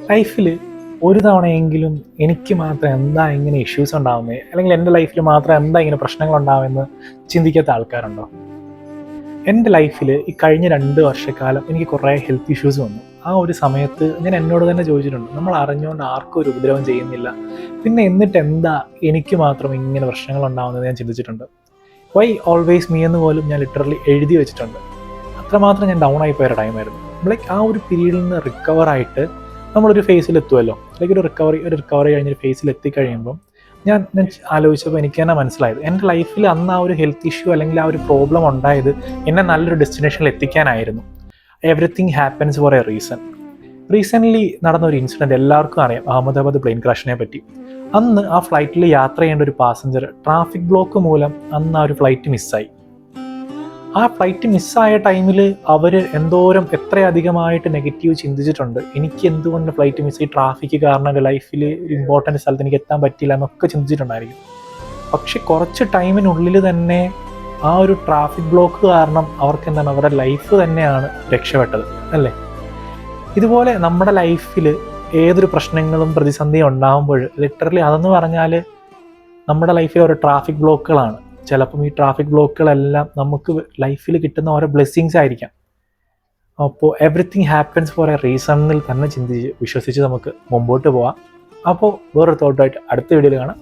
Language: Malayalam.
ലൈഫിൽ ഒരു തവണയെങ്കിലും എനിക്ക് മാത്രം എന്താ ഇങ്ങനെ ഇഷ്യൂസ് ഉണ്ടാകുന്നത്, അല്ലെങ്കിൽ എൻ്റെ ലൈഫിൽ മാത്രം എന്താ ഇങ്ങനെ പ്രശ്നങ്ങൾ ഉണ്ടാവുമെന്ന് ചിന്തിക്കാത്ത ആൾക്കാരുണ്ടോ? എൻ്റെ ലൈഫിൽ ഈ കഴിഞ്ഞ 2 വർഷക്കാലം എനിക്ക് കുറേ ഹെൽത്ത് ഇഷ്യൂസ് വന്നു. ആ ഒരു സമയത്ത് ഞാൻ എന്നോട് തന്നെ ചോദിച്ചിട്ടുണ്ട്, നമ്മൾ അറിഞ്ഞുകൊണ്ട് ആർക്കും ഒരു ഉപദ്രവം ചെയ്യുന്നില്ല, പിന്നെ എന്നിട്ട് എന്താ എനിക്ക് മാത്രം ഇങ്ങനെ പ്രശ്നങ്ങൾ ഉണ്ടാകുന്നത് ഞാൻ ചിന്തിച്ചിട്ടുണ്ട്. വൈ ഓൾവേസ് മീ എന്ന് പോലും ഞാൻ ലിറ്ററലി എഴുതി വെച്ചിട്ടുണ്ട്. അത്രമാത്രം ഞാൻ ഡൗൺ ആയി പോയൊരു ടൈമായിരുന്നു. ലൈക്ക് ആ ഒരു പീരീഡിൽ നിന്ന് റിക്കവറായിട്ട് നമ്മളൊരു ഫേസിൽ എത്തുമല്ലോ, ലൈക്ക് ഒരു റിക്കവറി കഴിഞ്ഞൊരു ഫേസിൽ എത്തിക്കഴിയുമ്പം ഞാൻ ആലോചിച്ചപ്പോൾ എനിക്ക് തന്നെ മനസ്സിലായത്, എൻ്റെ ലൈഫിൽ അന്ന് ആ ഒരു ഹെൽത്ത് ഇഷ്യൂ അല്ലെങ്കിൽ ആ ഒരു പ്രോബ്ലം ഉണ്ടായത് എന്നെ നല്ലൊരു ഡെസ്റ്റിനേഷനിൽ എത്തിക്കാനായിരുന്നു. Everything happens for a reason. Recently നടന്ന ഒരു ഇൻസിഡൻറ്റ് എല്ലാവർക്കും അറിയാം, അഹമ്മദാബാദ് പ്ലെയിൻ ക്രാഷിനെ പറ്റി. അന്ന് ആ ഫ്ലൈറ്റിൽ യാത്ര ചെയ്യേണ്ട ഒരു പാസഞ്ചർ ട്രാഫിക് ബ്ലോക്ക് മൂലം അന്ന് ആ ഒരു ഫ്ലൈറ്റ് മിസ്സായി. ആ ഫ്ലൈറ്റ് മിസ്സായ ടൈമിൽ അവർ എത്രയധികമായിട്ട് നെഗറ്റീവ് ചിന്തിച്ചിട്ടുണ്ട്. എനിക്ക് എന്തുകൊണ്ട് ഫ്ലൈറ്റ് മിസ്സായി, ട്രാഫിക് കാരണം എൻ്റെ ലൈഫിൽ ഒരു ഇമ്പോർട്ടൻറ്റ് സ്ഥലത്ത് എനിക്ക് എത്താൻ പറ്റില്ല എന്നൊക്കെ ചിന്തിച്ചിട്ടുണ്ടായിരിക്കും. പക്ഷെ കുറച്ച് ടൈമിനുള്ളിൽ തന്നെ ആ ഒരു ട്രാഫിക് ബ്ലോക്ക് കാരണം അവർക്ക് അവരുടെ ലൈഫ് തന്നെയാണ് രക്ഷപ്പെട്ടത്, അല്ലേ? ഇതുപോലെ നമ്മുടെ ലൈഫിൽ ഏതൊരു പ്രശ്നങ്ങളും പ്രതിസന്ധിയും ഉണ്ടാകുമ്പോൾ ലിറ്ററലി അതെന്ന് പറഞ്ഞാൽ നമ്മുടെ ലൈഫിൽ ഓരോ ട്രാഫിക് ബ്ലോക്കുകളാണ്. ചിലപ്പം ഈ ട്രാഫിക് ബ്ലോക്കുകളെല്ലാം നമുക്ക് ലൈഫിൽ കിട്ടുന്ന ഓരോ ബ്ലെസ്സിങ്സ് ആയിരിക്കാം. അപ്പോൾ എവറിത്തിങ് ഹാപ്പൻസ് ഫോർ എ റീസണിൽ തന്നെ വിശ്വസിച്ച് നമുക്ക് മുമ്പോട്ട് പോവാം. അപ്പോൾ വേറൊരു തോട്ടായിട്ട് അടുത്ത വീഡിയോയിൽ കാണാം.